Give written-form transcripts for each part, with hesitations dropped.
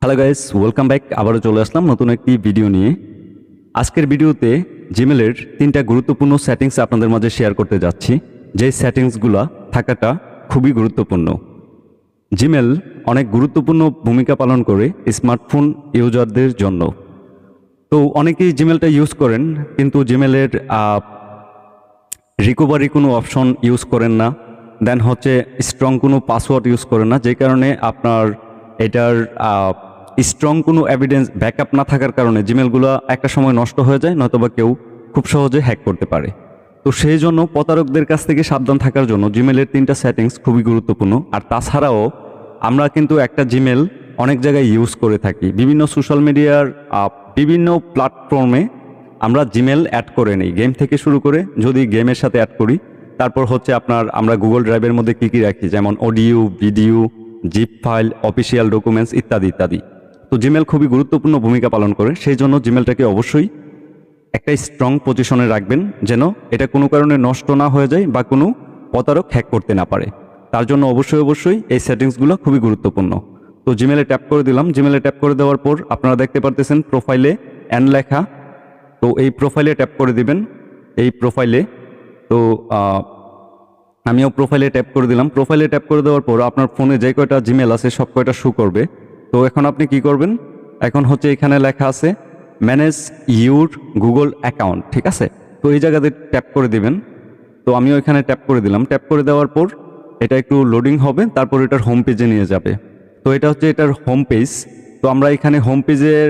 Hello guys, welcome back. আবারও চলে আসলাম নতুন একটি ভিডিও নিয়ে। আজকের ভিডিওতে জিমেলের 3টা গুরুত্বপূর্ণ সেটিংস আপনাদের মাঝে শেয়ার করতে যাচ্ছি, যে সেটিংসগুলো থাকাটা খুবই গুরুত্বপূর্ণ। জিমেল অনেক গুরুত্বপূর্ণ ভূমিকা পালন করে স্মার্টফোন ইউজারদের জন্য। তো অনেকেই জিমেলটা ইউজ করেন, কিন্তু জিমেলের রিকভারি কোনো অপশন ইউজ করেন না, দেন হচ্ছে স্ট্রং কোনো পাসওয়ার্ড ইউজ করেন না, যে কারণে আপনার এটার স্ট্রং কোনো এভিডেন্স ব্যাকআপ না থাকার কারণে জিমেলগুলো একটা সময় নষ্ট হয়ে যায়, নয়তোবা কেউ খুব সহজে হ্যাক করতে পারে। তো সেই জন্য প্রতারকদের কাছ থেকে সাবধান থাকার জন্য জিমেলের 3টা সেটিংস খুবই গুরুত্বপূর্ণ। আর তাছাড়াও আমরা কিন্তু একটা জিমেল অনেক জায়গায় ইউজ করে থাকি, বিভিন্ন সোশ্যাল মিডিয়ার বিভিন্ন প্ল্যাটফর্মে আমরা জিমেল অ্যাড করে নিই, গেম থেকে শুরু করে যদি গেমের সাথে অ্যাড করি, তারপর হচ্ছে আমরা গুগল ড্রাইভের মধ্যে কী কী রাখি, যেমন audio, video, zip file, official documents ইত্যাদি ইত্যাদি। তো জিমেল খুবই গুরুত্বপূর্ণ ভূমিকা পালন করে, সেই জন্য জিমেলটাকে অবশ্যই একটা স্ট্রং পজিশনে রাখবেন, যেন এটা কোনো কারণে নষ্ট না হয়ে যায় বা কোনো প্রতারক হ্যাক করতে না পারে। তার জন্য অবশ্যই এই সেটিংসগুলো খুবই গুরুত্বপূর্ণ। তো জিমেলে ট্যাপ করে দিলাম। জিমেলে ট্যাপ করে দেওয়ার পর আপনারা দেখতে পারতেছেন প্রোফাইলে এন লেখা। তো এই প্রোফাইলে ট্যাপ করে দিবেন। এই প্রোফাইলে তো আমিও প্রোফাইলে ট্যাপ করে দিলাম। প্রোফাইলে ট্যাপ করে দেওয়ার পর আপনার ফোনে যে কয়টা জিমেল আছে সব কয়টা শো করবে। তো এখন আপনি কি করবেন, এখন হচ্ছে এখানে লেখা আছে ম্যানেজ ইউর গুগল অ্যাকাউন্ট, ঠিক আছে। তো এই জায়গাতে ট্যাপ করে দিবেন। তো আমিও এখানে ট্যাপ করে দিলাম। ট্যাপ করে দেওয়ার পর এটা একটু লোডিং হবে, তারপর এটার হোম পেজে নিয়ে যাবে। তো এটা হচ্ছে এটার হোম পেজ। তো আমরা এখানে হোম পেজের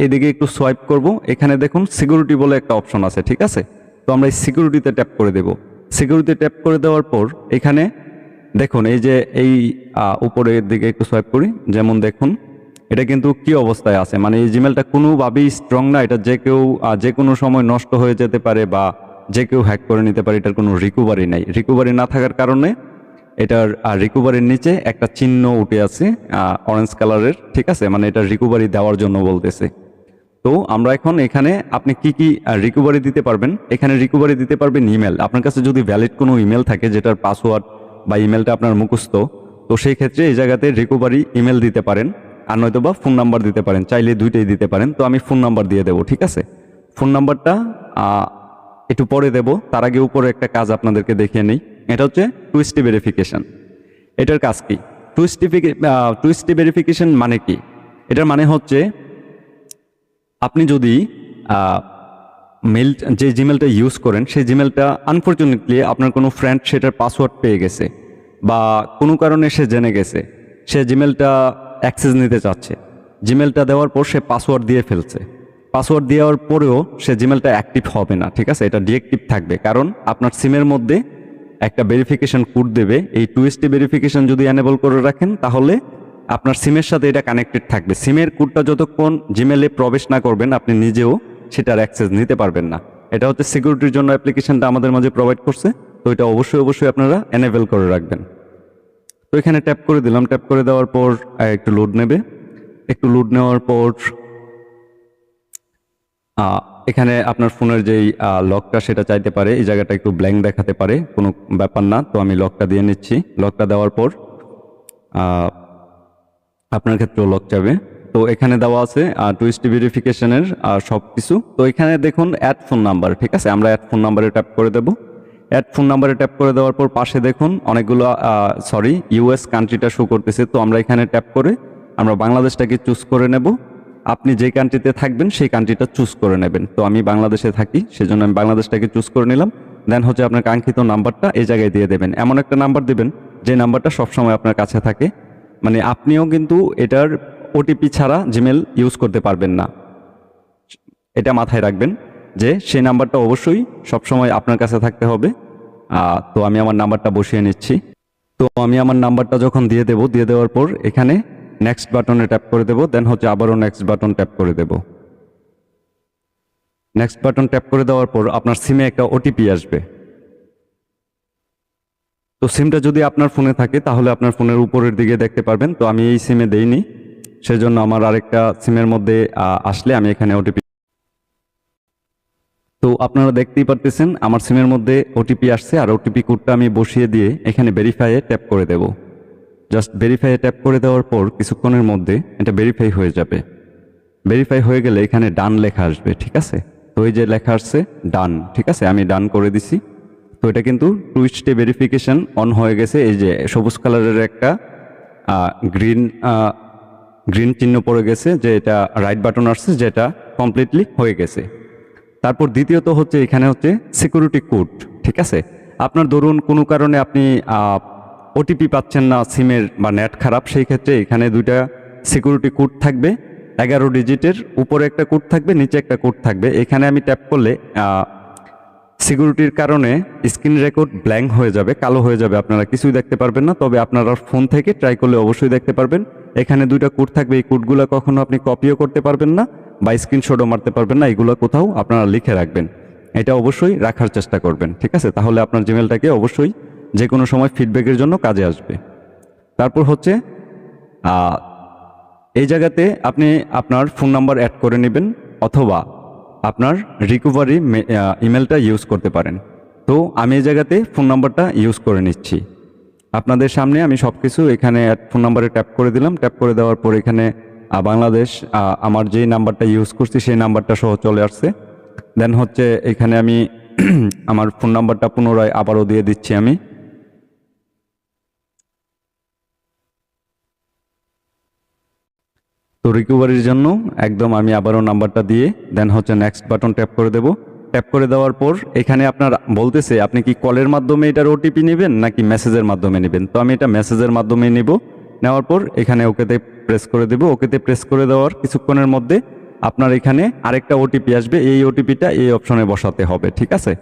এদিকে একটু সোয়াইপ করব। এখানে দেখুন সিকিউরিটি বলে একটা অপশন আছে, ঠিক আছে। তো আমরা এই সিকিউরিটিতে ট্যাপ করে দেব। সিকিউরিটি ট্যাপ করে দেওয়ার পর এখানে দেখুন এই যে এই উপরের দিকে একটু সোয়াইপ করি, যেমন দেখুন এটা কিন্তু কি অবস্থায় আছে, মানে এই জিমেলটা কোনোভাবেই স্ট্রং না। এটা যে কেউ যে কোনো সময় নষ্ট হয়ে যেতে পারে বা যে কেউ হ্যাক করে নিতে পারে, এটার কোনো রিকভারি নাই। রিকভারি না থাকার কারণে এটার রিকভারির নিচে একটা চিহ্ন উঠে আছে অরেঞ্জ কালারের, ঠিক আছে, মানে এটা রিকভারি দেওয়ার জন্য বলতেছে। তো আমরা এখন এখানে আপনি কি কি রিকভারি দিতে পারবেন, এখানে রিকভারি দিতে পারবেন ইমেল। আপনার কাছে যদি ভ্যালিড কোনো ইমেল থাকে যেটার পাসওয়ার্ড বা ইমেলটা আপনার মুখস্থ, তো সেই ক্ষেত্রে এই জায়গাতে রিকভারি ইমেল দিতে পারেন, আর নয়তো বা ফোন নাম্বার দিতে পারেন, চাইলে দুইটাই দিতে পারেন। তো আমি ফোন নাম্বার দিয়ে দেবো, ঠিক আছে। ফোন নাম্বারটা একটু পরে দেব, তার আগে উপরে একটা কাজ আপনাদেরকে দেখিয়ে নেই। এটা হচ্ছে টু স্টেপ ভেরিফিকেশন। এটার কাজ কি? টু স্টেপ ভেরিফিকেশন মানে কি? এটার মানে হচ্ছে আপনি যদি মেল যে জিমেলটা ইউজ করেন সেই জিমেলটা আনফর্চুনেটলি আপনার কোনো ফ্রেন্ড সেটার পাসওয়ার্ড পেয়ে গেছে বা কোনো কারণে সে জেনে গেছে, সে জিমেলটা অ্যাক্সেস নিতে চাচ্ছে। জিমেলটা দেওয়ার পর সে পাসওয়ার্ড দিয়ে ফেলছে। পাসওয়ার্ড দেওয়ার পরেও সে জিমেলটা অ্যাক্টিভ হবে না, ঠিক আছে, এটা ডিঅ্যাক্টিভ থাকবে। কারণ আপনার সিমের মধ্যে একটা ভেরিফিকেশন কোড দেবে। এই টু স্টেপ ভেরিফিকেশন যদি এনেবল করে রাখেন তাহলে আপনার সিমের সাথে এটা কানেক্টেড থাকবে। সিমের কোডটা যতক্ষণ জিমেলে প্রবেশ না করবেন আপনি নিজেও সেটার অ্যাক্সেস নিতে পারবেন না। এটা হচ্ছে সিকিউরিটির জন্য অ্যাপ্লিকেশনটা আমাদের মাঝে প্রোভাইড করছে। তো এটা অবশ্যই আপনারা এনেবল করে রাখবেন। তো এখানে ট্যাপ করে দিলাম। ট্যাপ করে দেওয়ার পর একটু লোড নেবে। একটু লোড নেওয়ার পর এখানে আপনার ফোনের যেই লকটা সেটা চাইতে পারে, এই জায়গাটা একটু ব্ল্যাঙ্ক দেখাতে পারে, কোনো ব্যাপার না। তো আমি লকটা দিয়ে নিচ্ছি। লকটা দেওয়ার পর আপনার ক্ষেত্রেও লক চাবে। তো এখানে দেওয়া আছে টু স্টেপ ভেরিফিকেশনের সব কিছু। তো এখানে দেখুন অ্যাড ফোন নাম্বার, ঠিক আছে, আমরা অ্যাড ফোন নাম্বারে ট্যাপ করে দেব। অ্যাড ফোন নাম্বারে ট্যাপ করে দেওয়ার পর পাশে দেখুন অনেকগুলো ইউএস কান্ট্রিটা শো করতেছে। তো আমরা এখানে ট্যাপ করে আমরা বাংলাদেশটাকে চুজ করে নেব। আপনি যে কান্ট্রিতে থাকবেন সেই কান্ট্রিটা চুজ করে নেবেন। তো আমি বাংলাদেশে থাকি, সেজন্য আমি বাংলাদেশটাকে চুজ করে নিলাম। দেন হচ্ছে আপনার কাঙ্ক্ষিত নাম্বারটা এই জায়গায় দিয়ে দেবেন। এমন একটা নাম্বার দিবেন যে নাম্বারটা সবসময় আপনার কাছে থাকে, মানে আপনিও কিন্তু এটার ওটিপি ছাড়া জিমেল ইউজ করতে পারবেন না। এটা মাথায় রাখবেন যে সেই নাম্বারটা অবশ্যই সবসময় আপনার কাছে থাকতে হবে। তো আমি আমার নাম্বারটা বসিয়ে নিচ্ছি। তো আমি আমার নাম্বারটা যখন দিয়ে দেব, দিয়ে দেওয়ার পর এখানে নেক্সট বাটনে ট্যাপ করে দেব। দেন হচ্ছে আবারও নেক্সট বাটন ট্যাপ করে দেব। নেক্সট বাটন ট্যাপ করে দেওয়ার পর আপনার সিমে একটা ওটিপি আসবে। তো সিমটা যদি আপনার ফোনে থাকে তাহলে আপনার ফোনের উপরের দিকে দেখতে পারবেন। তো আমি এই সিমে দেইনি, সেজন্য আমার আরেকটা সিমের মধ্যে আসলে আমি এখানে ওটিপি। তো আপনারা দেখতেই পারতেছেন আমার সিমের মধ্যে ওটিপি আসছে, আর ওটিপি কোডটা আমি বসিয়ে দিয়ে এখানে ভেরিফাইয়ে ট্যাপ করে দেব। জাস্ট ভেরিফাই ট্যাপ করে দেওয়ার পর কিছুক্ষণের মধ্যে এটা ভেরিফাই হয়ে যাবে। ভেরিফাই হয়ে গেলে এখানে ডান লেখা আসবে, ঠিক আছে। তো এই যে লেখা আসছে ডান, ঠিক আছে, আমি ডান করে দিছি। তো এটা কিন্তু 2 স্টেপ ভেরিফিকেশন অন হয়ে গেছে। এই যে সবুজ কালারের একটা গ্রিন চিহ্ন পড়ে গেছে, যে এটা রাইট বাটন আসছে, যেটা কমপ্লিটলি হয়ে গেছে। তারপর দ্বিতীয়ত হচ্ছে এখানে হচ্ছে সিকিউরিটি কোড, ঠিক আছে। আপনার ধরুন কোনো কারণে আপনি ওটিপি পাচ্ছেন না সিমের, বা নেট খারাপ, সেই ক্ষেত্রে এখানে 2টা সিকিউরিটি কোড থাকবে, 11 ডিজিটের, উপরে একটা কোড থাকবে, নিচে একটা কোড থাকবে। এখানে আমি ট্যাপ করলে সিকিউরিটির কারণে স্ক্রিন রেকর্ড ব্ল্যাঙ্ক হয়ে যাবে, কালো হয়ে যাবে, আপনারা কিছুই দেখতে পারবেন না। তবে আপনারা ফোন থেকে ট্রাই করলে অবশ্যই দেখতে পারবেন। এখানে 2টা কোড থাকবে, এই কোডগুলো কখনো আপনি কপিও করতে পারবেন না বা স্ক্রিনশটও মারতে পারবেন না, এগুলো কোথাও আপনারা লিখে রাখবেন। এটা অবশ্যই রাখার চেষ্টা করবেন, ঠিক আছে। তাহলে আপনার জিমেলটাকে অবশ্যই যে কোনো সময় ফিডব্যাকের জন্য কাজে আসবে। তারপর হচ্ছে এই জায়গাতে আপনি আপনার ফোন নাম্বার অ্যাড করে নেবেন, অথবা আপনার রিকভারি ইমেলটা ইউজ করতে পারেন। তো আমি এই জায়গাতে ফোন নাম্বারটা ইউজ করে নিচ্ছি। আপনাদের সামনে আমি সব কিছু এখানে ফোন নাম্বারে ট্যাপ করে দিলাম। ট্যাপ করে দেওয়ার পর এখানে বাংলাদেশ, আমার যেই নাম্বারটা ইউজ করছি সেই নাম্বারটা সহ চলে আসছে। দেন হচ্ছে এখানে আমি আমার ফোন নাম্বারটা পুনরায় আবারও দিয়ে দিচ্ছি আমি। তো রিকভারির জন্য একদম আমি আবারও নাম্বারটা দিয়ে দেন হচ্ছে নেক্সট বাটন ট্যাপ করে দেব। ট্যাপ করে দেওয়ার পর এখানে আপনার বলতেছে আপনি কি কলের মাধ্যমে এটার ওটিপি নেবেন নাকি মেসেজের মাধ্যমে নেবেন। তো আমি এটা মেসেজের মাধ্যমে নেব। নেওয়ার পর এখানে ওকেতে প্রেস করে দেব। ওকেতে প্রেস করে দেওয়ার কিছুক্ষণের মধ্যে আপনার এখানে আরেকটা ওটিপি আসবে, এই ওটিপিটা এই অপশনে বসাতে হবে, ঠিক আছে।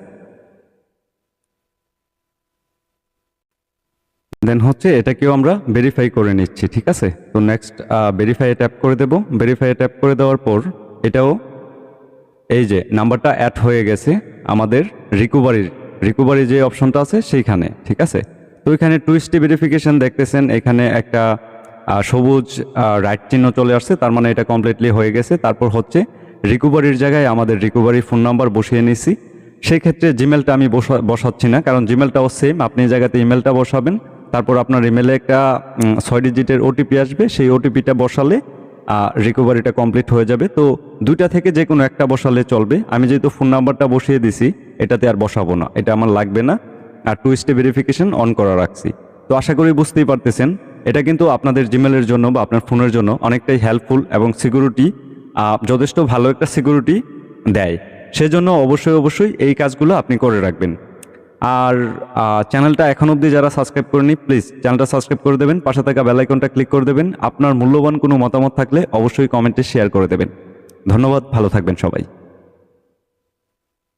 দেন হচ্ছে এটাকেও আমরা ভেরিফাই করে নিচ্ছি, ঠিক আছে। তো নেক্সট ভেরিফাই ট্যাপ করে দেব। ভেরিফাই ট্যাপ করে দেওয়ার পর এটাও এই যে নাম্বারটা অ্যাড হয়ে গেছে আমাদের রিকভারি যে অপশনটা আছে সেইখানে, ঠিক আছে। তো এখানে 2 স্টেপ ভেরিফিকেশন দেখতেছেন, এখানে একটা সবুজ রাইট চিহ্ন চলে আসছে, তার মানে এটা কমপ্লিটলি হয়ে গেছে। তারপর হচ্ছে রিকভারির জায়গায় আমাদের রিকভারি ফোন নাম্বার বসিয়ে নিছি। সেই ক্ষেত্রে জিমেলটা আমি বসাচ্ছি না, কারণ জিমেলটাও সেম, আপনি এই জায়গাতে ইমেলটা বসাবেন। তারপর আপনার ইমেলে একটা 6 ডিজিটের ওটিপি আসবে, সেই ওটিপিটা বসালে রিকভারিটা কমপ্লিট হয়ে যাবে। তো 2টা থেকে যে কোনো একটা বসালে চলবে। আমি যেহেতু ফোন নাম্বারটা বসিয়ে দিছি, এটাতে আর বসাবো না, এটা আমার লাগবে না। আর 2 স্টেপ ভেরিফিকেশন অন করা রাখছি। তো আশা করি বুঝতেই পারতেছেন, এটা কিন্তু আপনাদের জিমেলের জন্য বা আপনার ফোনের জন্য অনেকটাই হেল্পফুল এবং সিকিউরিটি যথেষ্ট ভালো একটা সিকিউরিটি দেয়। সেজন্য অবশ্যই এই কাজগুলো আপনি করে রাখবেন। আর চ্যানেলটা এখন অবধি যারা সাবস্ক্রাইব করেনি, প্লিজ চ্যানেলটা সাবস্ক্রাইব করে দেবেন, পাশে থাকা বেল আইকনটা ক্লিক করে দেবেন। আপনার মূল্যবান কোনো মতামত থাকলে অবশ্যই কমেন্টে শেয়ার করে দেবেন। ধন্যবাদ, ভালো থাকবেন সবাই।